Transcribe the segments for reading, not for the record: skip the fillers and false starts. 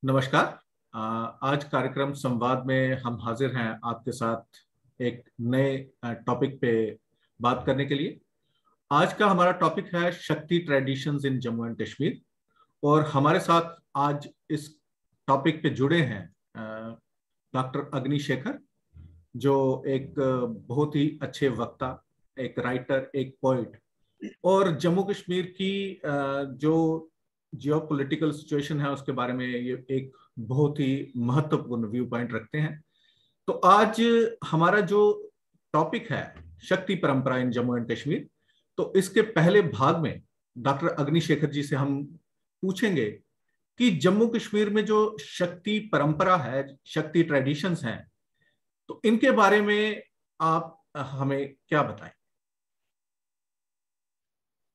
नमस्कार। आज कार्यक्रम संवाद में हम हाजिर हैं आपके साथ एक नए टॉपिक पे बात करने के लिए। आज का हमारा टॉपिक है शक्ति traditions in Jammu and Kashmir. और हमारे साथ आज इस टॉपिक पे जुड़े हैं डॉक्टर अग्नि शेखर, जो एक बहुत ही अच्छे वक्ता, एक राइटर, एक पोइट और जम्मू कश्मीर की जो जियो पॉलिटिकल सिचुएशन है उसके बारे में ये एक बहुत ही महत्वपूर्ण व्यू पॉइंट रखते हैं। तो आज हमारा जो टॉपिक है शक्ति परंपरा इन जम्मू एंड कश्मीर, तो इसके पहले भाग में डॉक्टर अग्निशेखर जी से हम पूछेंगे कि जम्मू कश्मीर में जो शक्ति परंपरा है, शक्ति ट्रेडिशंस हैं, तो इनके बारे में आप हमें क्या बताएं।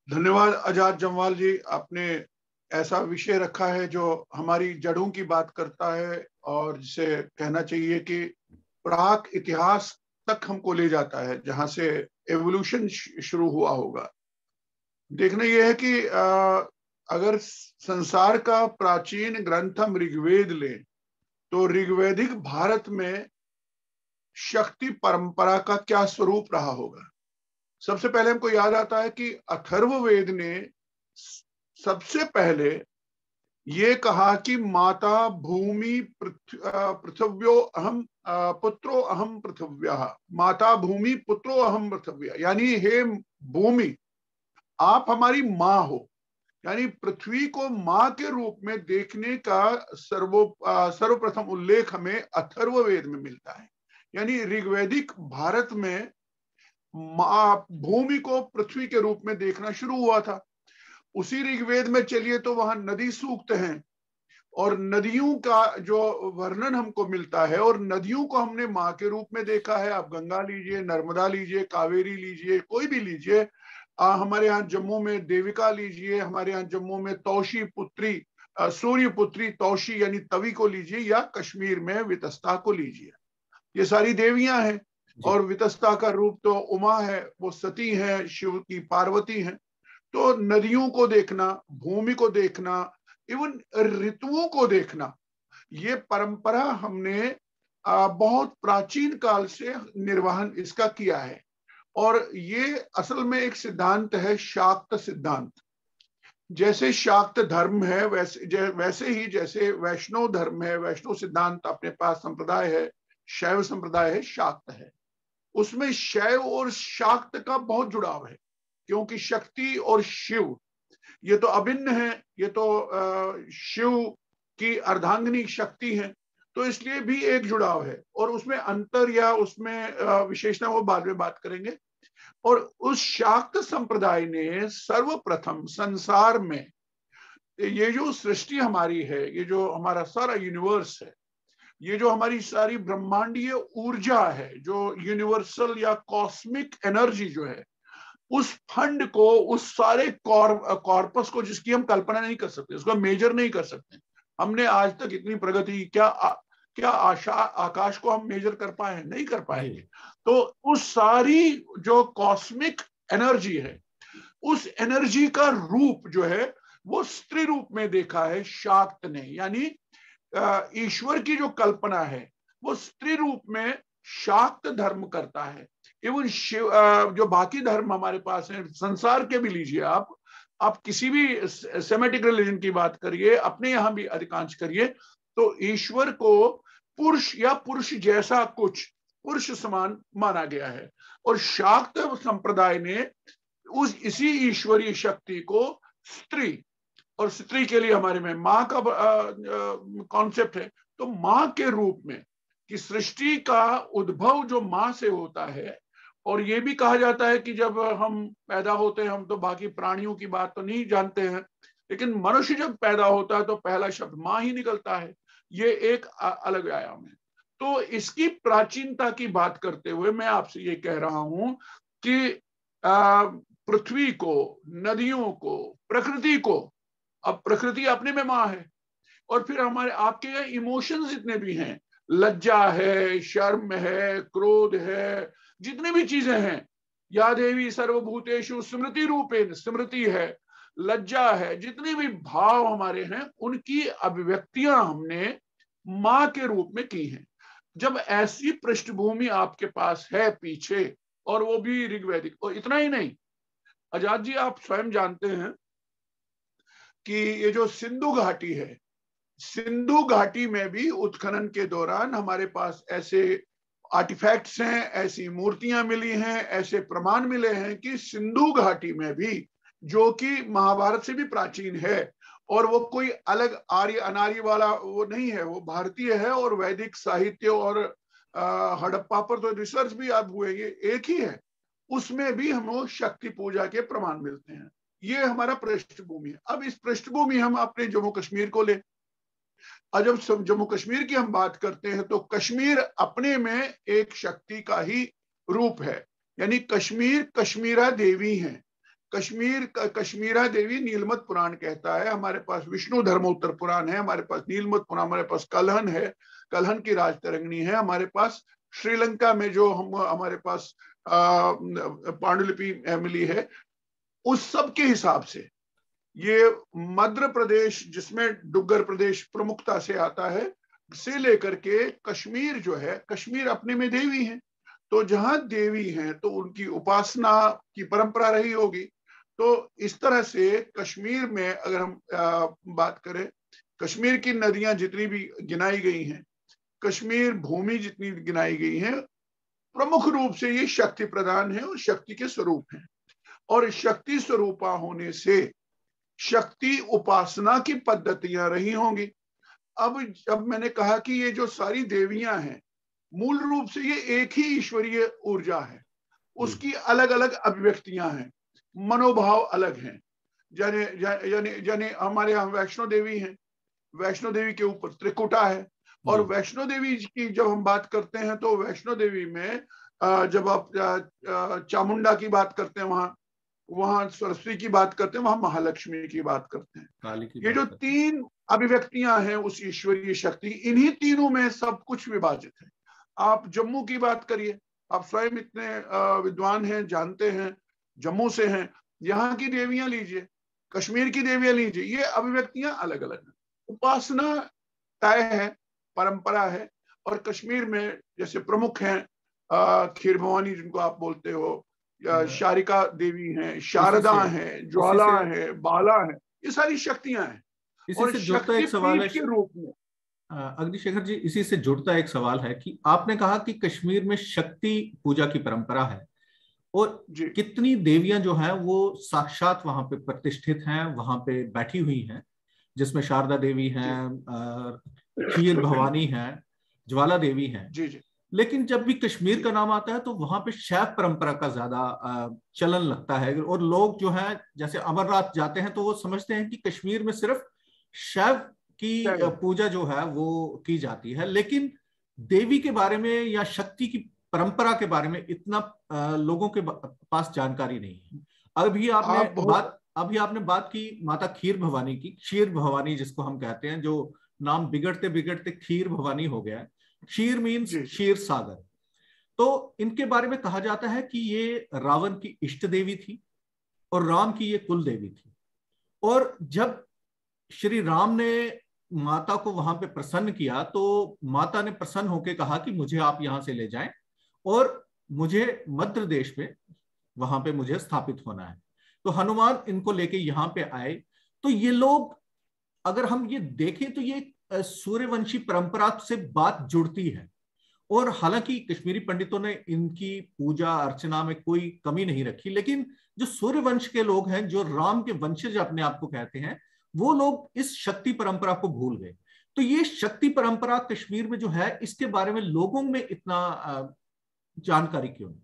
धन्यवाद आजाद जमवाल जी, आपने ऐसा विषय रखा है जो हमारी जड़ों की बात करता है और जिसे कहना चाहिए कि प्राक इतिहास तक हमको ले जाता है, जहां से एवोल्यूशन शुरू हुआ होगा। देखना यह है कि अगर संसार का प्राचीन ग्रंथ हम ऋग्वेद लें तो ऋग्वैदिक भारत में शक्ति परंपरा का क्या स्वरूप रहा होगा। सबसे पहले हमको याद आता है कि अथर्ववेद ने सबसे पहले ये कहा कि माता भूमि पृथिव्यो अहम पुत्रो अहम पृथिव्यः, माता भूमि पुत्रो अहम पृथिव्या, यानी हे भूमि आप हमारी माँ हो। यानी पृथ्वी को माँ के रूप में देखने का सर्वप्रथम उल्लेख हमें अथर्ववेद में मिलता है। यानी ऋग्वैदिक भारत में भूमि को पृथ्वी के रूप में देखना शुरू हुआ था। उसी ऋग्वेद में चलिए तो वहां नदी सूक्त हैं और नदियों का जो वर्णन हमको मिलता है, और नदियों को हमने माँ के रूप में देखा है। आप गंगा लीजिए, नर्मदा लीजिए, कावेरी लीजिए, कोई भी लीजिए। हमारे यहाँ जम्मू में देविका लीजिए, हमारे यहाँ जम्मू में तौशी पुत्री, सूर्य पुत्री तौशी यानी तवी को लीजिए, या कश्मीर में वितस्ता को लीजिए। ये सारी देवियां हैं और वितस्ता का रूप तो उमा है, वो सती है, शिव की पार्वती है। तो नदियों को देखना, भूमि को देखना, इवन ऋतुओं को देखना, ये परंपरा हमने बहुत प्राचीन काल से निर्वहन इसका किया है। और ये असल में एक सिद्धांत है, शाक्त सिद्धांत। जैसे शाक्त धर्म है वैसे ही जैसे वैष्णव धर्म है, वैष्णव सिद्धांत अपने पास संप्रदाय है, शैव संप्रदाय है, शाक्त है। उसमें शैव और शाक्त का बहुत जुड़ाव है, क्योंकि शक्ति और शिव ये तो अभिन्न है। ये तो शिव की अर्धांगिनी शक्ति है, तो इसलिए भी एक जुड़ाव है। और उसमें अंतर या उसमें विशेषता वो बाद में बात करेंगे। और उस शाक्त संप्रदाय ने सर्वप्रथम संसार में ये जो सृष्टि हमारी है, ये जो हमारा सारा यूनिवर्स है, ये जो हमारी सारी ब्रह्मांडीय ऊर्जा है, जो यूनिवर्सल या कॉस्मिक एनर्जी जो है, उस फंड को, उस सारे कॉर्पस को जिसकी हम कल्पना नहीं कर सकते, उसको मेजर नहीं कर सकते। हमने आज तक इतनी प्रगति क्या आकाश को हम मेजर कर पाए हैं? नहीं कर पाएंगे। तो उस सारी जो कॉस्मिक एनर्जी है, उस एनर्जी का रूप जो है वो स्त्री रूप में देखा है शाक्त ने। यानी ईश्वर की जो कल्पना है वो स्त्री रूप में शाक्त धर्म करता है। इवन जो बाकी धर्म हमारे पास है, संसार के भी लीजिए आप किसी भी सेमेटिक रिलीजन की बात करिए, अपने यहां भी अधिकांश करिए, तो ईश्वर को पुरुष या पुरुष जैसा कुछ, पुरुष समान माना गया है। और शाक्त संप्रदाय ने इसी ईश्वरीय शक्ति को स्त्री, और स्त्री के लिए हमारे में माँ का कॉन्सेप्ट है, तो माँ के रूप में कि सृष्टि का उद्भव जो माँ से होता है। और ये भी कहा जाता है कि जब हम पैदा होते हैं, हम तो बाकी प्राणियों की बात तो नहीं जानते हैं, लेकिन मनुष्य जब पैदा होता है तो पहला शब्द माँ ही निकलता है। ये एक अलग आयाम है। तो इसकी प्राचीनता की बात करते हुए मैं आपसे ये कह रहा हूं कि पृथ्वी को, नदियों को, प्रकृति को, अब प्रकृति अपने में माँ है, और फिर हमारे आपके इमोशंस जितने भी हैं, लज्जा है, शर्म है, क्रोध है, जितने भी चीजें हैं, या देवी सर्वभूतेषु स्मृति रूपेण, स्मृति है, लज्जा है, जितने भी भाव हमारे हैं, उनकी अभिव्यक्तियां हमने मां के रूप में की हैं। जब ऐसी पृष्ठभूमि आपके पास है पीछे, और वो भी ऋग्वैदिक, और इतना ही नहीं, आजाद जी आप स्वयं जानते हैं कि ये जो सिंधु घाटी है, सिंधु घाटी में भी उत्खनन के दौरान हमारे पास ऐसे आर्टिफैक्ट्स हैं, ऐसी मूर्तियां मिली हैं, ऐसे प्रमाण मिले हैं कि सिंधु घाटी में भी, जो कि महाभारत से भी प्राचीन है, और वो कोई अलग आर्य अनार्य वाला वो नहीं है, वो भारतीय है, और वैदिक साहित्य और हड़प्पा पर तो रिसर्च भी आप हुए, ये एक ही है, उसमें भी हमें शक्ति पूजा के प्रमाण मिलते हैं। ये हमारा पृष्ठभूमि है। अब इस पृष्ठभूमि हम अपने जम्मू कश्मीर को ले, और जब जम्मू कश्मीर की हम बात करते हैं तो कश्मीर अपने में एक शक्ति का ही रूप है। यानी कश्मीर कश्मीरा देवी है, कश्मीर कश्मीरा देवी नीलमत पुराण कहता है। हमारे पास विष्णु धर्मोत्तर पुराण है, हमारे पास नीलमत पुराण, हमारे पास कलहन है, कलहन की राजतरंगिणी है, हमारे पास श्रीलंका में जो हमारे पास पांडुलिपि मिली है, उस सब के हिसाब से ये मध्य प्रदेश, जिसमें डुग्गर प्रदेश प्रमुखता से आता है, से लेकर के कश्मीर जो है, कश्मीर अपने में देवी है। तो जहां देवी हैं तो उनकी उपासना की परंपरा रही होगी। तो इस तरह से कश्मीर में अगर हम बात करें, कश्मीर की नदियां जितनी भी गिनाई गई हैं, कश्मीर भूमि जितनी गिनाई गई है, प्रमुख रूप से ये शक्ति प्रदान है और शक्ति के स्वरूप है। और शक्ति स्वरूपा होने से शक्ति उपासना की पद्धतियां रही होंगी। अब जब मैंने कहा कि ये जो सारी देवियां हैं, मूल रूप से ये एक ही ईश्वरीय ऊर्जा है, उसकी अलग अलग अभिव्यक्तियां हैं, मनोभाव अलग हैं। यानी हमारे यहाँ वैष्णो देवी हैं, वैष्णो देवी के ऊपर त्रिकुटा है, और वैष्णो देवी की जब हम बात करते हैं तो वैष्णो देवी में जब आप चामुंडा की बात करते हैं, वहां सरस्वती की बात करते हैं, वहां महालक्ष्मी की बात करते हैं। ये जो तीन अभिव्यक्तियां हैं उस ईश्वरीय शक्ति, इन्हीं तीनों में सब कुछ विभाजित है। आप जम्मू की बात करिए, आप स्वयं इतने विद्वान हैं, जानते हैं, जम्मू से हैं, यहाँ की देवियां लीजिए, कश्मीर की देवियां लीजिए, ये अभिव्यक्तियां अलग अलग हैं। उपासना तय है, परंपरा है। और कश्मीर में जैसे प्रमुख हैं खीर भवानी जिनको आप बोलते हो, शारिका देवी हैं, शारदा हैं, ज्वाला है, बाला है, ये सारी शक्तियां हैं। इसी से जुड़ता एक सवाल है के रूप में अग्निशेखर जी, इसी से जुड़ता एक सवाल है कि आपने कहा कि कश्मीर में शक्ति पूजा की परंपरा है, और कितनी देवियां जो हैं वो साक्षात वहां पे प्रतिष्ठित हैं, वहां पे बैठी हुई हैं, जिसमें शारदा देवी हैं, खीर भवानी हैं, ज्वाला देवी हैं। जी जी। लेकिन जब भी कश्मीर का नाम आता है तो वहां पे शैव परंपरा का ज्यादा चलन लगता है, और लोग जो हैं जैसे अमरनाथ जाते हैं तो वो समझते हैं कि कश्मीर में सिर्फ शैव की पूजा जो है वो की जाती है, लेकिन देवी के बारे में या शक्ति की परंपरा के बारे में इतना लोगों के पास जानकारी नहीं है। अभी आपने बात की माता खीर भवानी की, क्षीर भवानी जिसको हम कहते हैं, जो नाम बिगड़ते बिगड़ते खीर भवानी हो गया है। क्षीर मीन्स क्षीर सागर। तो इनके बारे में कहा जाता है कि ये रावण की इष्ट देवी थी और राम की ये कुल देवी थी। और जब श्री राम ने माता को वहां पे प्रसन्न किया तो माता ने प्रसन्न होकर कहा कि मुझे आप यहां से ले जाएं और मुझे मध्य देश में वहां पे मुझे स्थापित होना है। तो हनुमान इनको लेके यहाँ पे आए। तो ये लोग, अगर हम ये देखें तो ये सूर्यवंशी परंपरा से बात जुड़ती है। और हालांकि कश्मीरी पंडितों ने इनकी पूजा अर्चना में कोई कमी नहीं रखी, लेकिन जो सूर्यवंश के लोग हैं, जो राम के वंशज अपने आप को कहते हैं, वो लोग इस शक्ति परंपरा को भूल गए। तो ये शक्ति परंपरा कश्मीर में जो है, इसके बारे में लोगों में इतना जानकारी क्यों नहीं?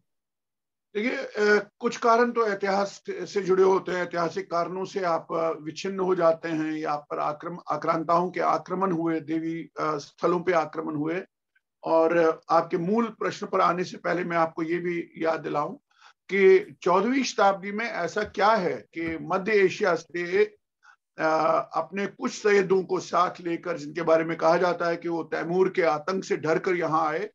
देखिए, कुछ कारण तो इतिहास से जुड़े होते हैं, ऐतिहासिक कारणों से आप विच्छिन्न हो जाते हैं, या पर आक्रांताओं के आक्रमण हुए, देवी स्थलों पे आक्रमण हुए। और आपके मूल प्रश्न पर आने से पहले मैं आपको ये भी याद दिलाऊं कि 14वीं शताब्दी में ऐसा क्या है कि मध्य एशिया से अपने कुछ सैयदों को साथ लेकर, जिनके बारे में कहा जाता है कि वो तैमूर के आतंक से डर कर यहाँ आए,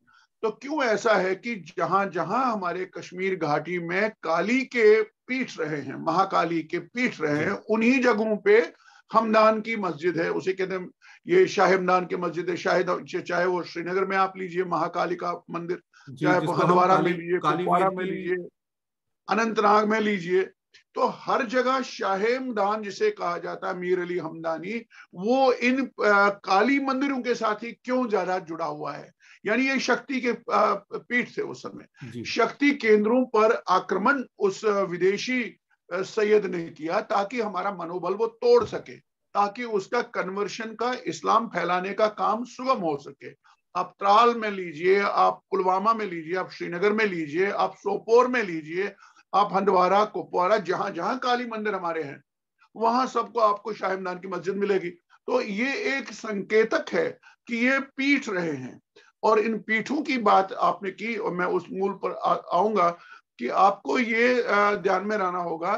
तो क्यों ऐसा है कि जहां जहां हमारे कश्मीर घाटी में काली के पीठ रहे हैं, महाकाली के पीठ रहे हैं, उन्हीं जगहों पे हमदान की मस्जिद है, उसे कहते हैं ये शाह हमदान की मस्जिद है। शायद चाहे वो श्रीनगर में आप लीजिए महाकाली का मंदिर, चाहे हंदवारा में लीजिए, कुपवारा में लीजिए, अनंतनाग में लीजिए, तो हर जगह शाह हमदान जिसे कहा जाता है, मीर अली हमदानी, वो इन काली मंदिरों के साथ ही क्यों ज्यादा जुड़ा हुआ है? यानी ये शक्ति के पीठ थे उस समय। शक्ति केंद्रों पर आक्रमण उस विदेशी सैयद ने किया ताकि हमारा मनोबल वो तोड़ सके, ताकि उसका कन्वर्शन का, इस्लाम फैलाने का काम सुगम हो सके। आप त्राल में लीजिए, आप पुलवामा में लीजिए, आप श्रीनगर में लीजिए, आप सोपोर में लीजिए, आप हंदवारा, कुपवारा, जहां जहां काली मंदिर हमारे हैं, वहां सबको आपको शाह हमदान की मस्जिद मिलेगी। तो ये एक संकेतक है कि ये पीठ रहे हैं। और इन पीठों की बात आपने की, और मैं उस मूल पर आऊंगा कि आपको ये ध्यान में रहना होगा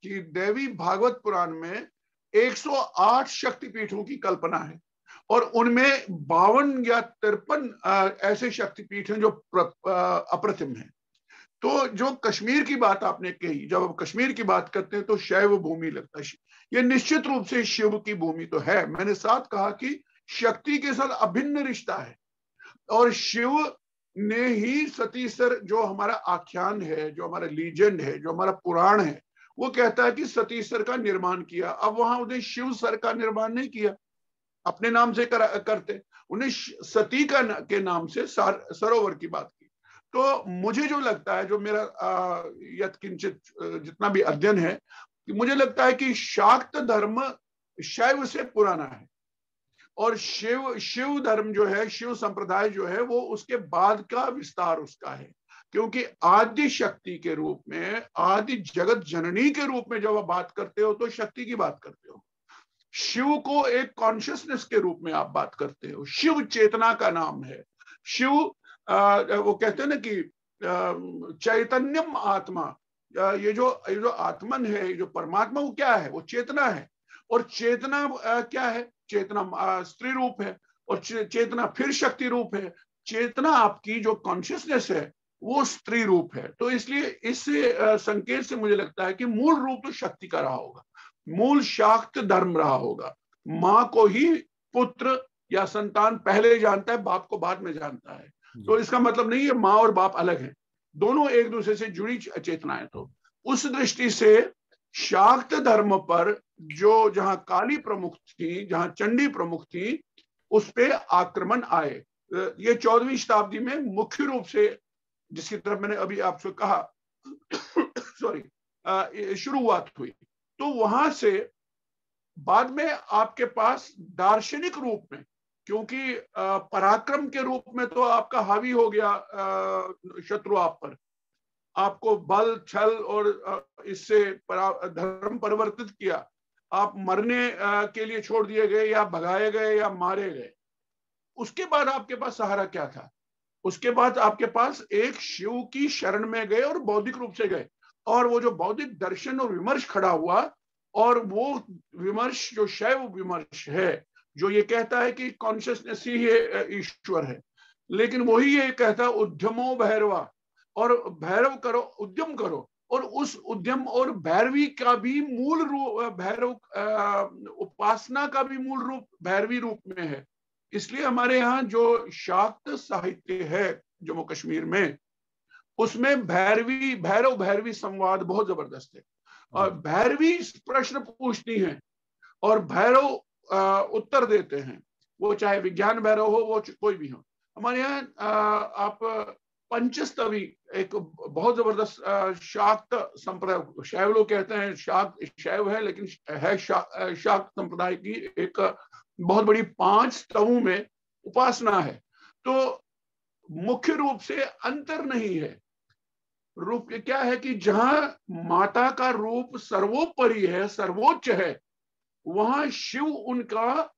कि देवी भागवत पुराण में 108 शक्तिपीठों की कल्पना है, और उनमें 52 या 53 ऐसे शक्तिपीठ हैं जो अप्रतिम हैं। तो जो कश्मीर की बात आपने कही, जब हम कश्मीर की बात करते हैं तो शैव भूमि लगता है, ये निश्चित रूप से शिव की भूमि तो है। मैंने साथ कहा कि शक्ति के साथ अभिन्न रिश्ता है, और शिव ने ही सतीसर, जो हमारा आख्यान है, जो हमारा लीजेंड है, जो हमारा पुराण है, वो कहता है कि सतीसर का निर्माण किया। अब वहां उन्हें शिव सर का निर्माण नहीं किया, अपने नाम से करते, उन्हें सती के नाम से सरोवर की बात की। तो मुझे जो लगता है, जो मेरा यत्किंचित जितना भी अध्ययन है, कि मुझे लगता है कि शाक्त धर्म शैव से पुराना है, और शिव धर्म जो है, शिव संप्रदाय जो है, वो उसके बाद का विस्तार उसका है। क्योंकि आदि शक्ति के रूप में, आदि जगत जननी के रूप में जब आप बात करते हो तो शक्ति की बात करते हो। शिव को एक कॉन्शियसनेस के रूप में आप बात करते हो, शिव चेतना का नाम है। शिव वो कहते हैं ना कि चैतन्यम आत्मा, ये जो आत्मन है, जो परमात्मा, वो क्या है? वो चेतना है। और चेतना क्या है? चेतना स्त्री रूप है, और चेतना फिर शक्ति रूप है। चेतना आपकी जो कॉन्शियसनेस है वो स्त्री रूप है। तो इसलिए इस संकेत से मुझे लगता है कि मूल रूप तो शक्ति का रहा होगा, मूल शाक्त धर्म रहा होगा। माँ को ही पुत्र या संतान पहले जानता है, बाप को बाद में जानता है। तो इसका मतलब नहीं है माँ और बाप अलग हैं, दोनों एक दूसरे से जुड़ी चेतनाएं। तो उस दृष्टि से शाक्त धर्म पर जो, जहां काली प्रमुख थी, जहां चंडी प्रमुख थी, उस पे आक्रमण आए। ये 14वीं शताब्दी में मुख्य रूप से, जिसकी तरफ मैंने अभी आपसे कहा सॉरी शुरुआत हुई। तो वहां से बाद में आपके पास दार्शनिक रूप में, क्योंकि पराक्रम के रूप में तो आपका हावी हो गया शत्रु आप पर, आपको बल छल और इससे धर्म परिवर्तित किया, आप मरने के लिए छोड़ दिए गए, या भगाए गए, या मारे गए। उसके बाद आपके पास सहारा क्या था? उसके बाद आपके पास एक शिव की शरण में गए और बौद्धिक रूप से गए, और वो जो बौद्धिक दर्शन और विमर्श खड़ा हुआ, और वो विमर्श जो शैव विमर्श है, जो ये कहता है कि कॉन्शियसनेस ही ईश्वर है, लेकिन वही ये कहता है उद्यमो भैरवा, और भैरव करो, उद्यम करो। और उस उद्यम और भैरवी का भी मूल रूप, भैरव उपासना का भी मूल रूप भैरवी रूप में है। इसलिए हमारे यहाँ जो शाक्त साहित्य है जम्मू कश्मीर में, उसमें भैरव भैरवी संवाद बहुत जबरदस्त है। और भैरवी प्रश्न पूछती हैं और भैरव उत्तर देते हैं, वो चाहे विज्ञान भैरव हो, वो कोई भी हो। हमारे यहाँ आप पंचस्तवी, एक बहुत जबरदस्त शाक्त संप्रदाय, शैव लोग कहते हैं शाक्त शैव है, लेकिन है शाक्त संप्रदाय की एक बहुत बड़ी 5 स्तवों में उपासना है। तो मुख्य रूप से अंतर नहीं है। रूप क्या है कि जहां माता का रूप सर्वोपरि है, सर्वोच्च है, वहां शिव उनका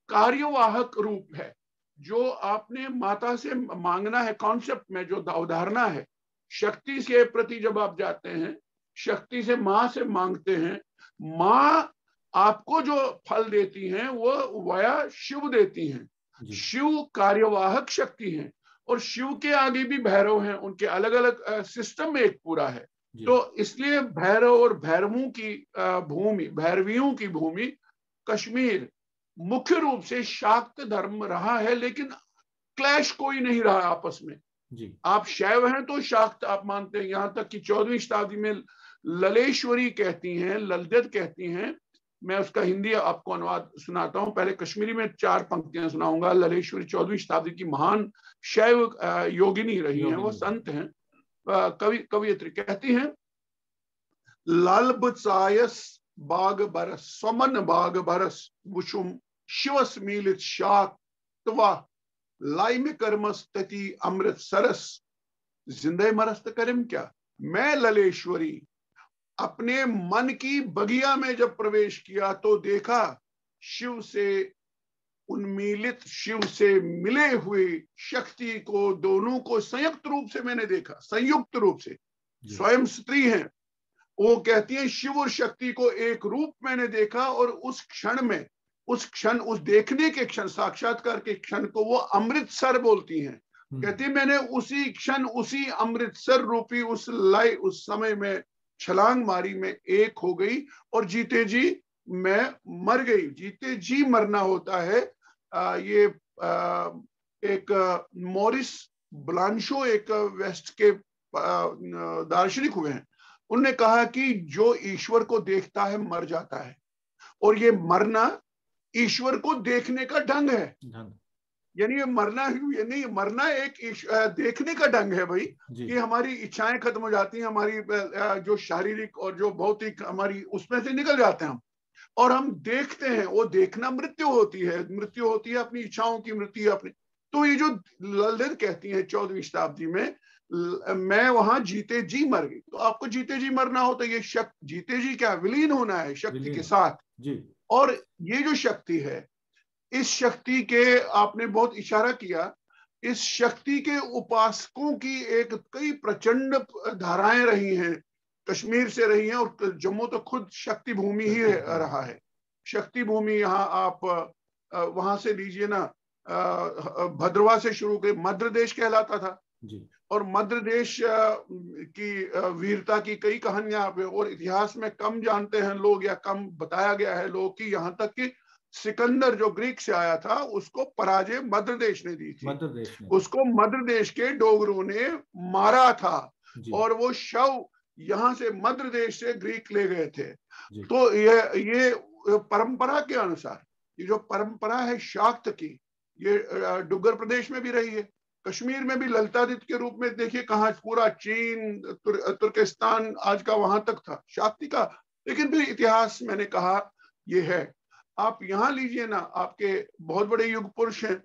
कार्यवाहक रूप है। जो आपने माता से मांगना है, कॉन्सेप्ट में जो अवधारणा है, शक्ति के प्रति जब आप जाते हैं, शक्ति से माँ से मांगते हैं, माँ आपको जो फल देती हैं वो वया शिव देती हैं। शिव कार्यवाहक शक्ति है, और शिव के आगे भी भैरव हैं, उनके अलग अलग सिस्टम में एक पूरा है। तो इसलिए भैरव और भैरवों की भूमि, भैरवियों की भूमि कश्मीर मुख्य रूप से शाक्त धर्म रहा है, लेकिन क्लैश कोई नहीं रहा आपस में। आप शैव हैं तो शाक्त आप मानते हैं, यहां तक कि 14वीं शताब्दी में ललेश्वरी कहती हैं, ललदत कहती हैं। मैं उसका हिंदी आपको अनुवाद सुनाता हूं, पहले कश्मीरी में 4 पंक्तियां सुनाऊंगा। ललेश्वरी 14वीं शताब्दी की महान शैव योगिनी रही हैं, वो संत हैं, कवियत्री। कहती हैं, लालबचायस बाग बरस स्वमन बाग बरस वुशुम शिवस मीलित शाक्तवा लाई में कर्मस्तति अमृत सरस जिंदे मरस्त करिम। क्या मैं ललेश्वरी अपने मन की बगिया में जब प्रवेश किया तो देखा शिव से उन्मीलित, शिव से मिले हुए शक्ति को, दोनों को संयुक्त रूप से मैंने देखा, संयुक्त रूप से। स्वयं स्त्री हैं, वो कहती है शिव और शक्ति को एक रूप मैंने देखा, और उस क्षण में, उस क्षण, उस देखने के क्षण, साक्षात्कार के क्षण को वो अमृतसर बोलती हैं। कहती है मैंने उसी क्षण, उसी अमृतसर रूपी उस लय, उस समय में छलांग मारी, में एक हो गई और जीते जी मैं मर गई। जीते जी मरना होता है। ये एक मॉरिस ब्लांशो, एक वेस्ट के दार्शनिक हुए हैं, उन्होंने कहा कि जो ईश्वर को देखता है मर जाता है, और ये मरना ईश्वर को देखने का ढंग है। यानी ये मरना, ये नहीं, मरना एक देखने का ढंग है भाई। ये हमारी इच्छाएं खत्म हो जाती हैं, हमारी जो शारीरिक और जो भौतिक हमारी, उसमें से निकल जाते हैं हम, और हम देखते हैं। वो देखना मृत्यु होती है, मृत्यु होती है अपनी इच्छाओं की मृत्यु अपनी। तो ये जो ललित कहती है 14वीं शताब्दी में, मैं वहां जीते जी मर गई। तो आपको जीते जी मरना हो तो ये शक्ति, जीते जी क्या, विलीन होना है शक्ति के साथ जी। और ये जो शक्ति है, इस शक्ति के आपने बहुत इशारा किया, इस शक्ति के उपासकों की एक कई प्रचंड धाराएं रही हैं, कश्मीर से रही हैं, और जम्मू तो खुद शक्ति भूमि ही रहा है। शक्ति भूमि, यहाँ आप वहां से लीजिए ना, भद्रवा से शुरू के मध्य देश कहलाता था जी। और मध्य देश की वीरता की कई कहानियां आप और इतिहास में कम जानते हैं लोग, या कम बताया गया है लोग, कि यहाँ तक कि सिकंदर जो ग्रीक से आया था, उसको पराजय मध्य देश ने दी थी। उसको मध्य देश के डोगरों ने मारा था, और वो शव यहाँ से मध्य देश से ग्रीक ले गए थे। तो ये परंपरा के अनुसार, ये जो परंपरा है शाक्त की, ये डुग्गर प्रदेश में भी रही है, कश्मीर में भी ललितादित्य के रूप में देखिए कहाँ पूरा चीन, तुर्किस्तान आज का वहां तक था शाक्ति का। लेकिन फिर इतिहास, मैंने कहा, ये है। आप यहाँ लीजिए ना, आपके बहुत बड़े युग पुरुष हैं,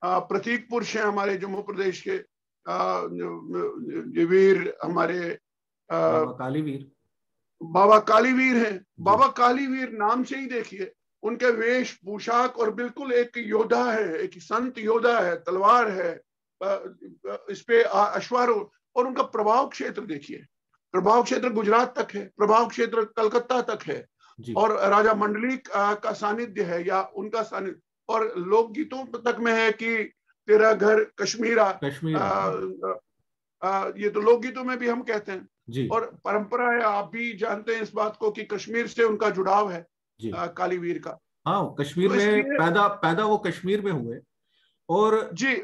प्रतीक पुरुष हैं हमारे जम्मू प्रदेश के, वीर हमारे बाबा कालीवीर हैं। बाबा कालीवीर नाम से ही देखिए उनके वेश पोशाक, और बिल्कुल एक योद्धा है, एक संत योद्धा है, तलवार है, इस पे अश्वारोह। और उनका प्रभाव क्षेत्र देखिए, प्रभाव क्षेत्र गुजरात तक है, प्रभाव क्षेत्र कलकत्ता तक है, और राजा मंडलिक का सानिध्य है, या उनका सानिध्य, और लोकगीतों तक में है कि तेरा घर कश्मीरा, ये तो लोकगीतों में भी हम कहते हैं जी। और परंपरा है, आप भी जानते हैं इस बात को, कि कश्मीर से उनका जुड़ाव है कालीवीर का। हाँ, कश्मीर में पैदा वो कश्मीर में हुए, और जी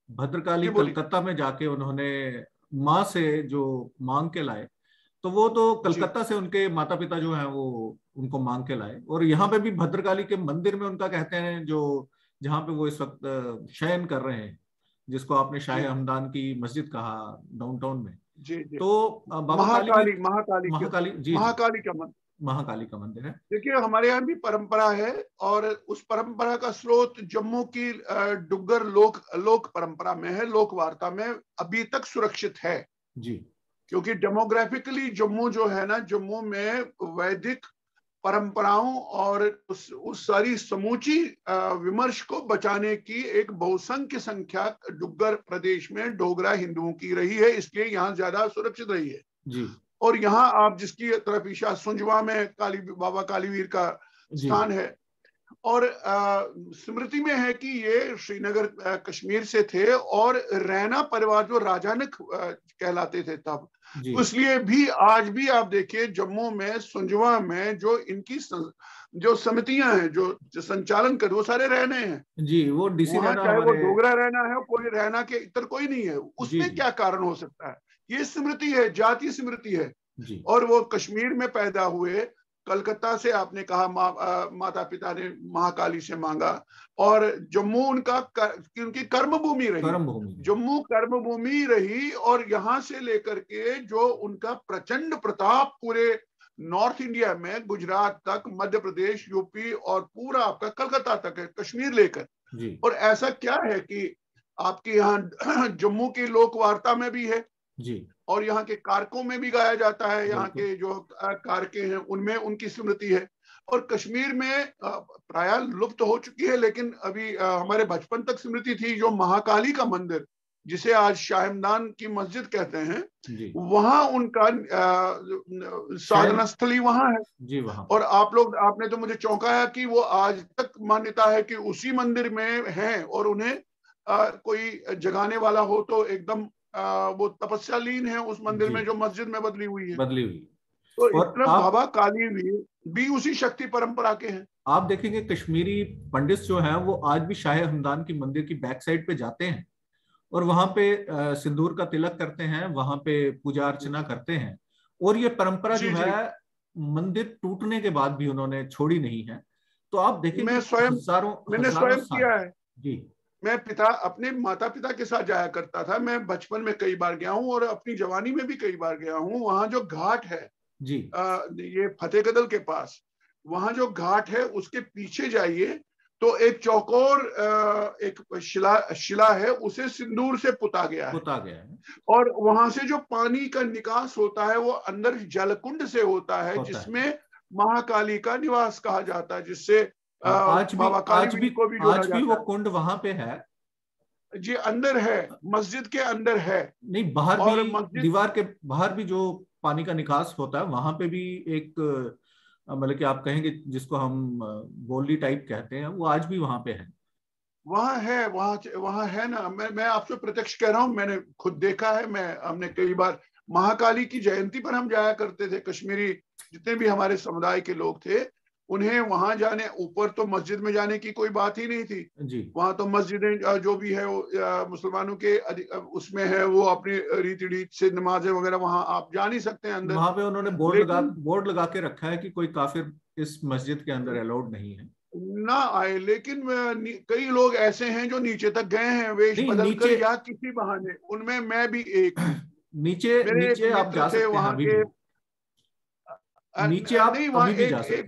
भद्रकाली कलकत्ता में जाके उन्होंने माँ से जो मांग के लाए, तो वो तो कलकत्ता से उनके माता पिता जो हैं वो उनको मांग के लाए। और यहाँ पे भी भद्रकाली के मंदिर में उनका कहते हैं, जो जहाँ पे वो इस वक्त शयन कर रहे हैं, जिसको आपने शाह हमदान की मस्जिद कहा डाउनटाउन में, जी, जी। तो महाकाली का मंदिर है। देखिए हमारे यहाँ भी परंपरा है, और उस परंपरा का स्रोत जम्मू की डुग्गर लोक परंपरा में है, लोक वार्ता में अभी तक सुरक्षित है जी। क्योंकि डेमोग्राफिकली जम्मू जो है ना, जम्मू में वैदिक परंपराओं और उस सारी समूची विमर्श को बचाने की एक बहुसंख्य संख्या डुग्गर प्रदेश में डोगरा हिंदुओं की रही है, इसलिए यहाँ ज्यादा सुरक्षित रही है जी। और यहाँ आप जिसकी तरफ ईशा, सुंजवा में बाबा कालीवीर का स्थान है, और स्मृति में है कि ये श्रीनगर कश्मीर से थे और रैना परिवार जो राजानक कहलाते थे तब, तो इसलिए भी आज भी आप देखिए जम्मू में सुंजवा में जो इनकी जो समितियां हैं जो संचालन कर वो सारे रहने हैं जी, वो डीसी वहां, रहना चाहे वो हमारे डोगरा रहना है, कोई रहना के इतर कोई नहीं है। उसमें क्या कारण हो सकता है? ये स्मृति है, जातीय स्मृति है जी। और वो कश्मीर में पैदा हुए, कलकत्ता से आपने कहा माता पिता ने महाकाली से मांगा, और जम्मू उनकी कर्मभूमि रही, जम्मू कर्मभूमि रही, और यहां से लेकर के जो उनका प्रचंड प्रताप पूरे नॉर्थ इंडिया में, गुजरात तक, मध्य प्रदेश, यूपी और पूरा आपका कलकत्ता तक है, कश्मीर लेकर। और ऐसा क्या है कि आपके यहाँ जम्मू की लोक वार्ता में भी है जी, और यहाँ के कारकों में भी गाया जाता है, यहाँ के जो कारके हैं उनमें उनकी स्मृति है। और कश्मीर में प्राय लुप्त हो चुकी है, लेकिन अभी हमारे बचपन तक स्मृति थी, जो महाकाली का मंदिर जिसे आज शाहमदान की मस्जिद कहते हैं, वहां उनका साधना स्थली वहां है जी, वहां। और आपने तो मुझे चौंकाया कि वो आज तक मान्यता है कि उसी मंदिर में हैं, और उन्हें कोई जगाने वाला हो तो एकदम वो तपस्या लीन है उस मंदिर में जो मस्जिद में बदली हुई है। तो इतना बाबा काली भी उसी शक्ति परंपरा के हैं। आप देखेंगे कश्मीरी पंडित जो हैं वो आज भी शाह हमदान की मंदिर की बैक साइड पे जाते हैं और वहां पे सिंदूर का तिलक करते हैं, वहां पे पूजा अर्चना करते हैं। और ये परंपरा जो है मंदिर टूटने के बाद भी उन्होंने छोड़ी नहीं है। तो आप देखेंगे मैंने स्वयं किया है जी। मैं अपने माता पिता के साथ जाया करता था, मैं बचपन में कई बार गया हूँ और अपनी जवानी में भी कई बार गया हूँ। वहां जो घाट है जी, ये फतेहकदल के पास, वहां जो घाट है उसके पीछे जाइए तो एक चौकोर एक शिला है, उसे सिंदूर से पुता गया है। और वहां से जो पानी का निकास होता है वो अंदर जलकुंड से होता है, जिसमें महाकाली का निवास कहा जाता है, जिससे आज भी वो कुंड वहां पे है जी, अंदर है, मस्जिद के अंदर है। नहीं, बाहर भी दीवार के बाहर भी जो पानी का निकास होता है वहां पे भी एक मतलब कि आप कहेंगे जिसको हम बोली टाइप कहते हैं, वो आज भी वहां पे है। वहां है ना। मैं आपसे प्रत्यक्ष कह रहा हूँ, मैंने खुद देखा है। हमने कई बार महाकाली की जयंती पर हम जाया करते थे, कश्मीरी जितने भी हमारे समुदाय के लोग थे, उन्हें वहां जाने, ऊपर तो मस्जिद में जाने की कोई बात ही नहीं थी जी। वहां तो मस्जिदें जो भी है वो मुसलमानों के उसमें है, वो अपनी रीति रीत से नमाजें वगैरह, वहां आप जा नहीं सकते हैं अंदर। वहां पे उन्होंने बोर्ड लगा के रखा है कि कोई काफिर इस मस्जिद के अंदर अलाउड नहीं है ना आए। लेकिन कई लोग ऐसे हैं जो नीचे तक गए हैं वेश बदल कर या किसी बहाने, उनमें मैं भी एक हूँ। नीचे आप जा सकते हैं वहां के नीचे आप नहीं, वहां एक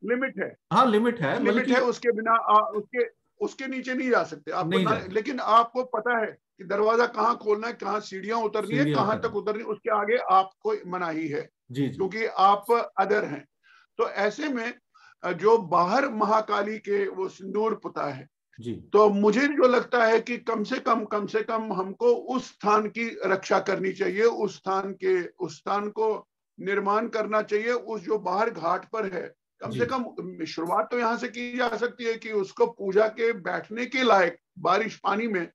लिमिट है। हाँ, लिमिट है, उसके बिना उसके नीचे नहीं जा सकते आपको लेकिन आपको पता है कि दरवाजा कहाँ खोलना है, कहाँ सीढ़ियां उतरनी है, कहाँ तक उतरनी, उसके आगे आपको मनाही है क्योंकि आप अदर हैं। तो ऐसे में जो बाहर महाकाली के वो सिंदूर पुता है जी। तो मुझे जो लगता है कि कम से कम हमको उस स्थान की रक्षा करनी चाहिए, उस स्थान को निर्माण करना चाहिए। उस जो बाहर घाट पर है, कम से कम शुरुआत तो यहाँ से की जा सकती है कि उसको पूजा के बैठने के लायक, बारिश पानी में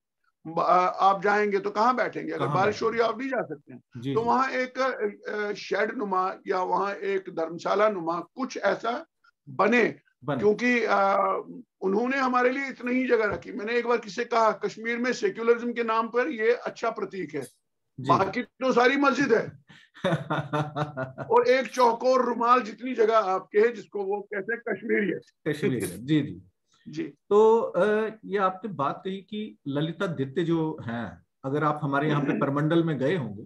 आप जाएंगे तो कहाँ बैठेंगे? अगर बारिश हो रही है आप नहीं जा सकते हैं। तो वहां एक शेड नुमा या वहां एक धर्मशाला नुमा कुछ ऐसा बने। क्योंकि उन्होंने हमारे लिए इतनी ही जगह रखी। मैंने एक बार किसी कहा, कश्मीर में सेक्युलरिज्म के नाम पर ये अच्छा प्रतीक है, बाकी तो सारी मस्जिद है और एक चौकोर रुमाल जितनी जगह आपके है, जिसको वो कहते हैं कश्मीरी है। जी जी जी। तो ये आपने बात कही कि ललितादित्य जो हैं, अगर आप हमारे यहाँ पे परमंडल में गए होंगे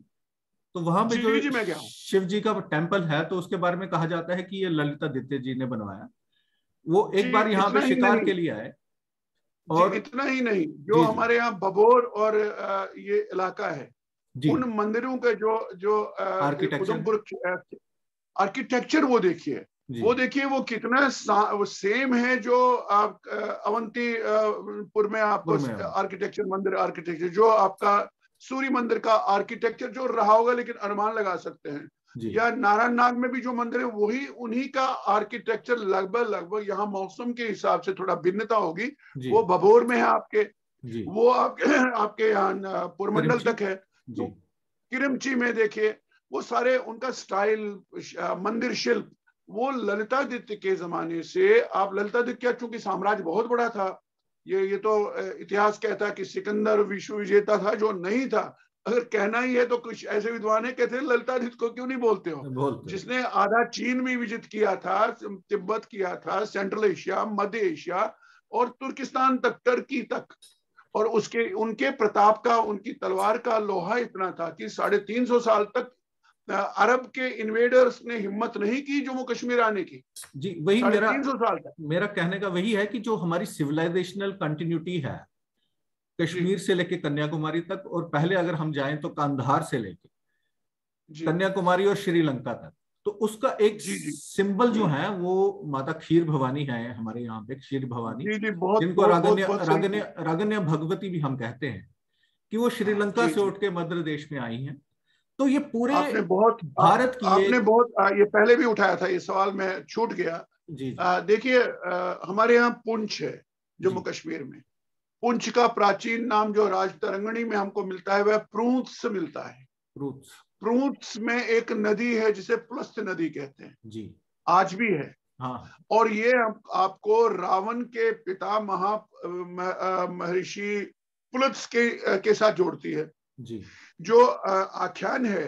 तो वहां पे जो शिव जी का टेम्पल है, तो उसके बारे में कहा जाता है कि ये ललितादित्य जी ने बनवाया। वो एक बार यहाँ पे शिकार के लिए आए और इतना ही नहीं, जो हमारे यहाँ बबोर और ये इलाका है, उन मंदिरों का जो उधमपुर आर्किटेक्चर वो देखिए, वो कितना सेम है जो आप अवंतीपुर में आपको आर्किटेक्चर जो आपका सूर्य मंदिर का आर्किटेक्चर जो रहा होगा, लेकिन अनुमान लगा सकते हैं या नारायण नाग में भी जो मंदिर है वही उन्हीं का आर्किटेक्चर लगभग यहाँ मौसम के हिसाब से थोड़ा भिन्नता होगी। वो भभोर में है आपके, वो आपके यहाँ पुरमंडल तक है। तो किरमची में देखिए वो सारे उनका स्टाइल, मंदिर शिल्प वो ललितादित्य के जमाने से, आप ललितादित्य चूंकि साम्राज्य बहुत बड़ा था, ये तो इतिहास कहता है कि सिकंदर विश्व विजेता था, जो नहीं था। अगर कहना ही है तो कुछ ऐसे विद्वान है कहते हैं ललितादित्य को क्यों नहीं बोलते हो, जिसने आधा चीन भी विजित किया था, तिब्बत किया था, सेंट्रल एशिया, मध्य एशिया और तुर्किस्तान तक, टर्की तक। और उसके उनके प्रताप का, उनकी तलवार का लोहा इतना था कि 350 साल तक अरब के इन्वेडर्स ने हिम्मत नहीं की जम्मू कश्मीर आने की। जी, वही 350 साल तक। मेरा कहने का वही है कि जो हमारी सिविलाइजेशनल कंटिन्यूटी है कश्मीर से लेके कन्याकुमारी तक, और पहले अगर हम जाएं तो कंधार से लेके कन्याकुमारी और श्रीलंका तक, तो उसका एक सिंबल जो है वो माता खीर भवानी है हमारे यहाँ पे, क्षीर भवानी, जिनको रागन्य भगवती भी हम कहते हैं, कि वो श्रीलंका से उठ के मध्य प्रदेश में आई हैं। तो ये पूरे आपने बहुत भारत की आपने बहुत ये पहले भी उठाया था ये सवाल, में छूट गया। देखिए हमारे यहाँ पुंछ है जम्मू कश्मीर में, पुंछ का प्राचीन नाम जो राजतरंगिणी में हमको मिलता है वह प्रूंछ से मिलता है। प्रूंछ में एक नदी है जिसे पुलस्त नदी कहते हैं जी, आज भी है। और ये आपको रावण के पिता महर्षि पुलस्त के साथ जोड़ती है जी। जो आख्यान है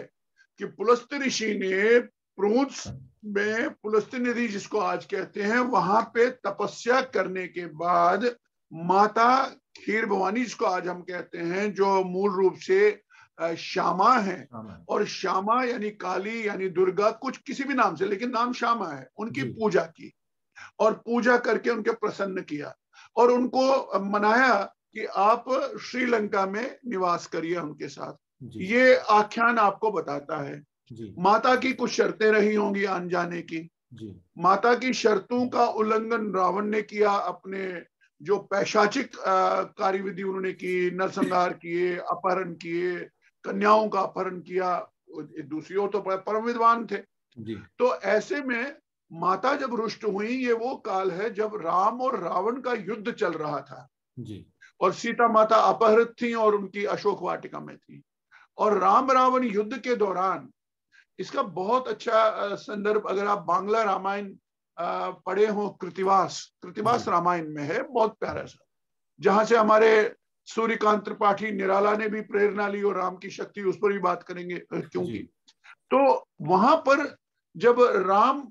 कि पुलस्त ऋषि ने प्रूंछ में पुलस्त नदी जिसको आज कहते हैं, वहां पे तपस्या करने के बाद माता खीर भवानी जिसको आज हम कहते हैं, जो मूल रूप से श्यामा है, और श्यामा यानी काली यानी दुर्गा, कुछ किसी भी नाम से, लेकिन नाम श्यामा है, उनकी पूजा की और पूजा करके उनके प्रसन्न किया और उनको मनाया कि आप श्रीलंका में निवास करिए उनके साथ। ये आख्यान आपको बताता है। माता की कुछ शर्तें रही होंगी आने जाने की। माता की शर्तों का उल्लंघन रावण ने किया, अपने जो पैशाचिक कार्यविधि उन्होंने की, नरसंहार किए, अपहरण किए, कन्याओं का अपहरण किया। दूसरी ओर तो परम विद्वान थे। तो ऐसे में माता जब रुष्ट हुई, ये वो काल है जब राम और रावण का युद्ध चल रहा था जी। और सीता माता अपहृत थी और उनकी अशोक वाटिका में थी। और राम रावण युद्ध के दौरान, इसका बहुत अच्छा संदर्भ अगर आप बांग्ला रामायण पढ़े हो, कृतिवास रामायण में है, बहुत प्यारा सा, जहां से हमारे सूर्यकांत त्रिपाठी निराला ने भी प्रेरणा ली, और राम की शक्ति उस पर भी बात करेंगे क्योंकि। तो वहां पर जब राम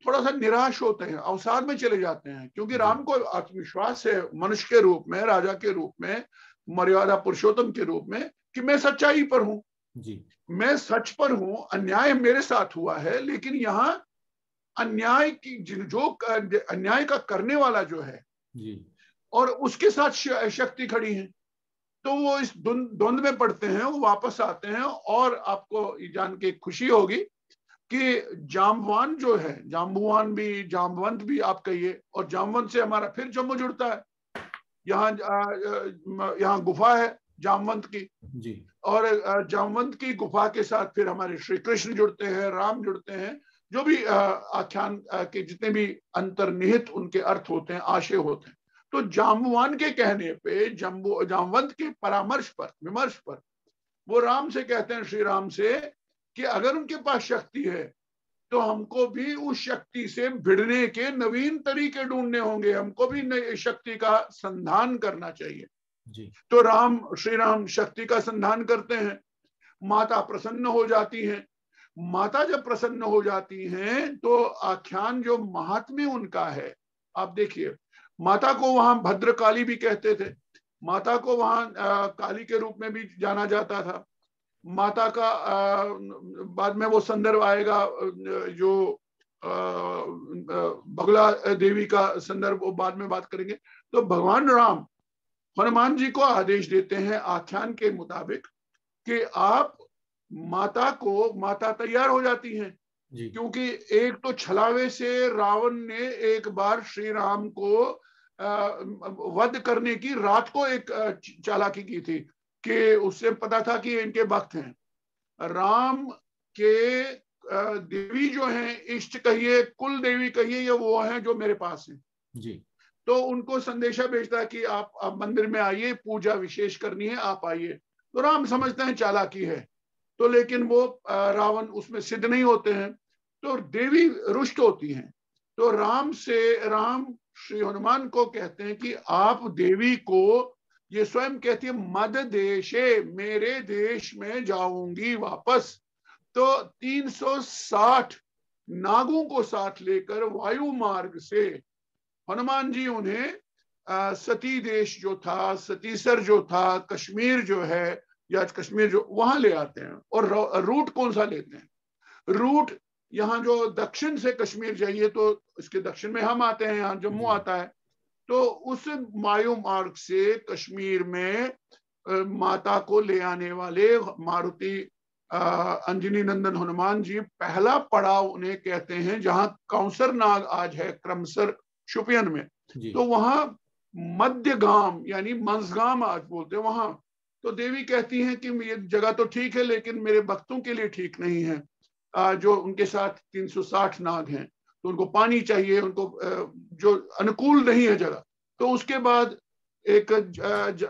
थोड़ा सा निराश होते हैं, अवसाद में चले जाते हैं, क्योंकि राम को आत्मविश्वास है मनुष्य के रूप में, राजा के रूप में, मर्यादा पुरुषोत्तम के रूप में, कि मैं सच्चाई पर हूं जी, मैं सच पर हूं, अन्याय मेरे साथ हुआ है, लेकिन यहाँ अन्याय की जो अन्याय का करने वाला जो है जी, और उसके साथ शक्ति खड़ी है। तो वो इस द्वंद में पड़ते हैं, वो वापस आते हैं। और आपको जान के खुशी होगी कि जाम्बवान जो है, जाम्बुवान भी, जाम्बवंत भी आप कहिए, और जाम्बवंत से हमारा फिर जम्मू जुड़ता है। यहाँ गुफा है जामवंत की जी, और जामवंत की गुफा के साथ फिर हमारे श्री कृष्ण जुड़ते हैं, राम जुड़ते हैं, जो भी आख्यान के जितने भी अंतर्निहित उनके अर्थ होते हैं, आशय होते हैं। तो जाम्बुवान के कहने पे, जामवंत के परामर्श पर, विमर्श पर, वो राम से कहते हैं, श्री राम से, कि अगर उनके पास शक्ति है तो हमको भी उस शक्ति से भिड़ने के नवीन तरीके ढूंढने होंगे, हमको भी शक्ति का संधान करना चाहिए जी। तो श्री राम शक्ति का संधान करते हैं। माता प्रसन्न हो जाती हैं। माता जब प्रसन्न हो जाती हैं तो आख्यान जो महात्म्य उनका है, आप देखिए, माता को वहां भद्रकाली भी कहते थे, माता को वहां काली के रूप में भी जाना जाता था। माता का बाद में वो संदर्भ आएगा, जो बगला देवी का संदर्भ, वो बाद में बात करेंगे। तो भगवान राम हनुमान जी को आदेश देते हैं आख्यान के मुताबिक कि आप माता तैयार हो जाती हैं, क्योंकि एक तो छलावे से रावण ने एक बार श्री राम को वध करने की रात को एक चालाकी की थी, कि उससे पता था कि इनके भक्त हैं। राम के देवी जो हैं, इष्ट कहिए, कुल देवी कहिए, ये वो हैं जो मेरे पास हैं जी। तो उनको संदेशा भेजता है कि आप मंदिर में आइए, पूजा विशेष करनी है, आप आइए। तो राम समझते हैं चालाकी है, तो लेकिन वो रावण उसमें सिद्ध नहीं होते हैं, तो देवी रुष्ट होती हैं। तो राम श्री हनुमान को कहते हैं कि आप देवी को, ये स्वयं कहती है, मद देशे, मेरे देश में जाऊंगी वापस। तो 360 नागों को साथ लेकर वायु मार्ग से हनुमान जी उन्हें सती देश जो था, सतीसर जो था, कश्मीर जो है, या कश्मीर जो, वहां ले आते हैं। और रूट कौन सा लेते हैं? रूट यहाँ जो दक्षिण से कश्मीर जाइए तो इसके दक्षिण में हम आते हैं, यहाँ जम्मू आता है। तो उस वायु मार्ग से कश्मीर में माता को ले आने वाले मारुति अंजनी नंदन हनुमान जी पहला पड़ाव उन्हें कहते हैं, जहां कौसर नाग आज है क्रमसर शुपियन में। तो वहां मध्यगाम यानी मंसगाम आज बोलते हैं वहां। तो देवी कहती हैं कि ये जगह तो ठीक है लेकिन मेरे भक्तों के लिए ठीक नहीं है, जो उनके साथ 360 नाग हैं, तो उनको पानी चाहिए, उनको जो अनुकूल नहीं है जगह। तो उसके बाद एक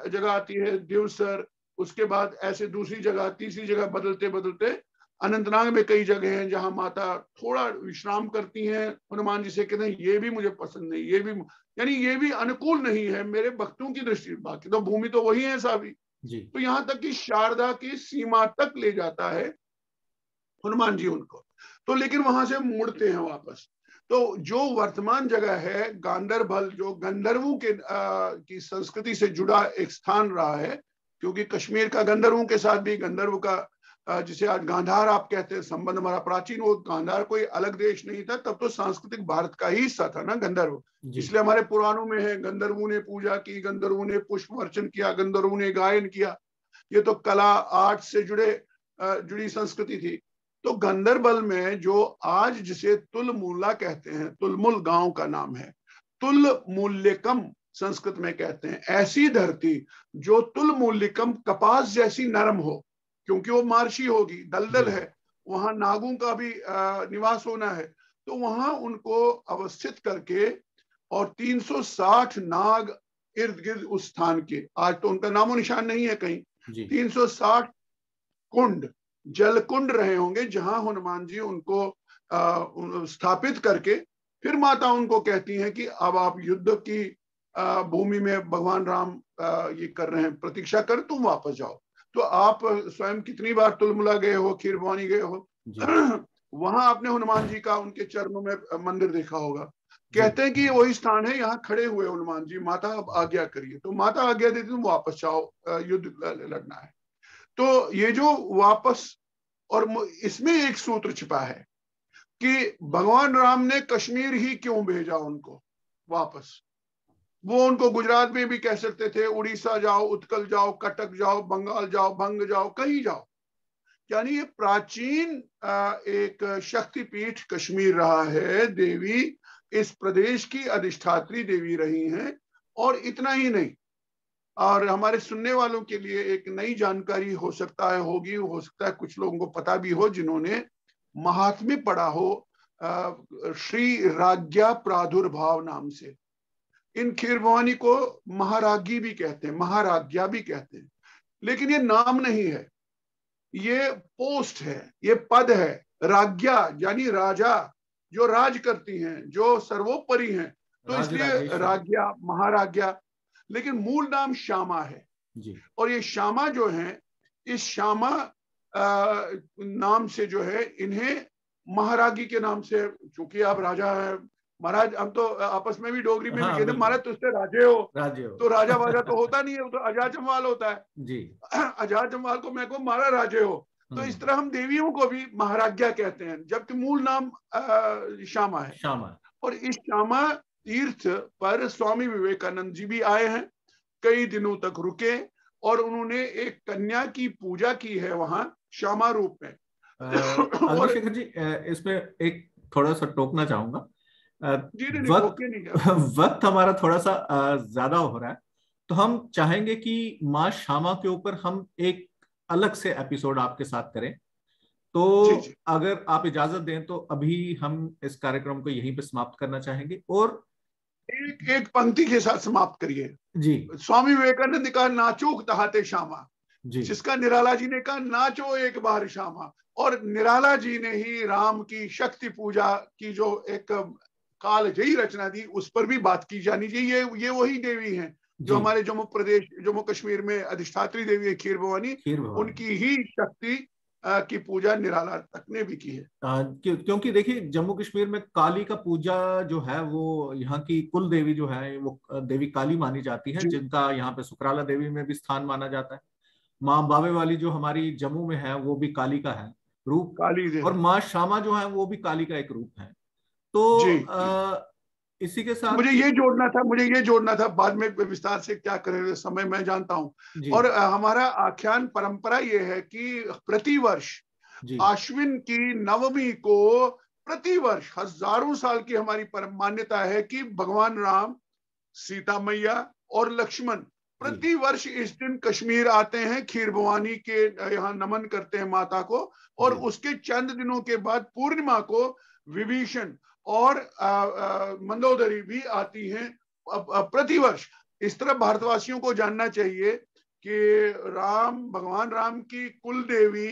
जगह आती है दिवसर, उसके बाद ऐसे दूसरी जगह, तीसरी जगह, बदलते बदलते अनंतनाग में कई जगह हैं जहां माता थोड़ा विश्राम करती हैं। हनुमान जी से कहते हैं ये भी मुझे पसंद नहीं, ये भी, यानी ये भी अनुकूल नहीं है मेरे भक्तों की दृष्टि, बाकी तो भूमि तो वही है सारी। तो यहाँ तक कि शारदा की सीमा तक ले जाता है हनुमान जी उनको। तो लेकिन वहां से मुड़ते हैं वापस। तो जो वर्तमान जगह है गांधरबल, जो गंधर्वों की संस्कृति से जुड़ा एक स्थान रहा है, क्योंकि कश्मीर का गंधर्वों के साथ भी, गंधर्व का जिसे आज गांधार आप कहते हैं, संबंध हमारा प्राचीन, वो गांधार कोई अलग देश नहीं था, तब तो सांस्कृतिक भारत का ही हिस्सा था ना गंधर्व। इसलिए हमारे पुराणों में है गंधर्वों ने पूजा की, गंधर्वों ने पुष्प अर्चन किया, गंधर्वों ने गायन किया। ये तो कला आर्ट से जुड़ी संस्कृति थी। तो गंधरबल में जो आज जिसे तुलमूला कहते हैं, तुलमुल गांव का नाम है, तुलमूल्यकम संस्कृत में कहते हैं, ऐसी धरती जो तुलमूल्यकम कपास जैसी नरम हो, क्योंकि वो मार्शी होगी, दलदल है, वहां नागों का भी निवास होना है। तो वहां उनको अवस्थित करके और 360 नाग इर्द गिर्द उस स्थान के, आज तो उनका नामो निशान नहीं है कहीं, 360 कुंड, जल कुंड रहे होंगे जहां हनुमान जी उनको स्थापित करके फिर माता उनको कहती हैं कि अब आप युद्ध की भूमि में भगवान राम ये कर रहे हैं, प्रतीक्षा कर, तुम वापस जाओ। तो आप स्वयं कितनी बार तुलमुला गए हो, खीर भवानी गए हो, वहां आपने हनुमान जी का उनके चरणों में मंदिर देखा होगा। कहते हैं कि ये वही स्थान है, यहाँ खड़े हुए हनुमान जी, माता अब आज्ञा करिए। तो माता आज्ञा देती, तुम वापस जाओ, युद्ध लड़ना है। तो ये जो वापस, और इसमें एक सूत्र छिपा है कि भगवान राम ने कश्मीर ही क्यों भेजा उनको वापस। वो उनको गुजरात में भी कह सकते थे, उड़ीसा जाओ, उत्कल जाओ, कटक जाओ, बंगाल जाओ, भंग जाओ, कहीं जाओ। यानी ये प्राचीन एक शक्तिपीठ कश्मीर रहा है, देवी इस प्रदेश की अधिष्ठात्री देवी रही हैं। और इतना ही नहीं, और हमारे सुनने वालों के लिए एक नई जानकारी हो सकता है, हो सकता है कुछ लोगों को पता भी हो जिन्होंने महात्म्य पढ़ा हो, श्री राज्ञा प्रादुर्भाव नाम से। इन खीर भवानी को महारागी भी कहते हैं, महाराज्ञा भी कहते हैं, लेकिन ये नाम नहीं है, ये पोस्ट है, ये पद है। राज्ञा यानी राजा, जो राज करती हैं, जो सर्वोपरि हैं, तो इसलिए राज्ञा, महाराज्ञा। लेकिन मूल नाम श्यामा है जी। और ये श्यामा जो है, इस श्यामा नाम से जो है, इन्हें महारागी के नाम से, चूंकि आप राजा है महाराज, हम तो आपस में भी डोगरी में भी कहते हैं महाराज तुझसे राजे हो, तो राजा वाजा तो होता नहीं है, वो तो अजाद जमवाल होता है जी। अजाद जमवाल को मैं को मारा राजे हो। तो इस तरह हम देवियों को भी महाराज्ञा कहते हैं, जबकि मूल नाम श्यामा है। और इस श्यामा तीर्थ पर स्वामी विवेकानंद जी भी आए हैं, कई दिनों तक रुके, और उन्होंने एक कन्या की पूजा की है वहां श्यामा रूप में। अग्निशेखर जी, इसमें एक थोड़ा सा टोकना चाहूंगा, वक्त हमारा थोड़ा सा ज्यादा हो रहा है, तो हम चाहेंगे कि माँ श्यामा के ऊपर हम एक अलग से एपिसोड आपके साथ करें, तो जी। अगर आप इजाजत दें तो अभी हम इस कार्यक्रम को यहीं पे समाप्त करना चाहेंगे। और एक एक पंक्ति के साथ समाप्त करिए। जी स्वामी विवेकानंद ने कहा, नाचूक तहाते श्यामा, जी जिसका निराला जी ने कहा, नाचो एक बार श्यामा। और निराला जी ने ही राम की शक्ति पूजा की जो एक कालजयी रचना दी, उस पर भी बात की जानी चाहिए। ये वही देवी हैं जो जी हमारे जम्मू कश्मीर में अधिष्ठात्री देवी है, खीर भवानी। खीर भवानी। उनकी ही शक्ति की पूजा निराला तक ने भी की है। क्योंकि देखिए जम्मू कश्मीर में काली का पूजा जो है वो यहाँ की कुल देवी जो है वो देवी काली मानी जाती है, जी। जिनका यहाँ पे सुकराला देवी में भी स्थान माना जाता है। माँ बावे वाली जो हमारी जम्मू में है वो भी काली का है रूप, काली और देवी। माँ श्यामा जो है वो भी काली का एक रूप है। जी तो जी। इसी के साथ मुझे ये जोड़ना था बाद में विस्तार से क्या करें, समय मैं जानता हूं। जी और हमारा आख्यान परंपरा ये है कि प्रतिवर्ष जी आश्विन की नवमी को, प्रतिवर्ष हजारों साल की हमारी परम मान्यता है कि भगवान राम, सीता मैया और लक्ष्मण जी प्रतिवर्ष इस दिन कश्मीर आते हैं, खीर भवानी के यहाँ नमन करते हैं माता को। और जी उसके चंद दिनों के बाद पूर्णिमा को विभीषण और मंदोदरी भी आती हैं प्रतिवर्ष। इस तरह भारतवासियों को जानना चाहिए कि भगवान राम की कुल देवी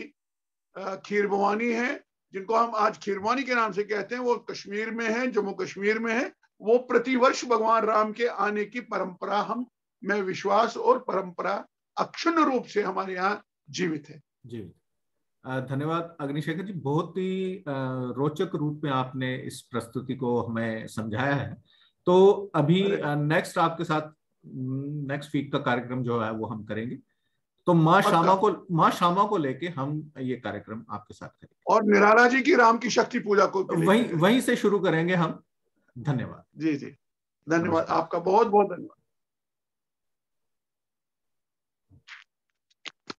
खीर भवानी है, जिनको हम आज खीर भवानी के नाम से कहते हैं। वो कश्मीर में है, जम्मू कश्मीर में है। वो प्रतिवर्ष भगवान राम के आने की परंपरा में विश्वास और परंपरा अक्षुण्ण रूप से हमारे यहाँ जीवित है। जी धन्यवाद अग्निशेखर जी, बहुत ही रोचक रूप में आपने इस प्रस्तुति को हमें समझाया है। तो अभी अरे नेक्स्ट आपके साथ नेक्स्ट वीक का कार्यक्रम जो है वो हम करेंगे। तो पक्का। माँ श्यामा को लेके हम ये कार्यक्रम आपके साथ करेंगे, और निराला जी की राम की शक्ति पूजा को भी लेकर वहीं करेंगे। वहीं से शुरू करेंगे हम। धन्यवाद। जी जी। धन्यवाद, नमस्कार। आपका बहुत बहुत धन्यवाद।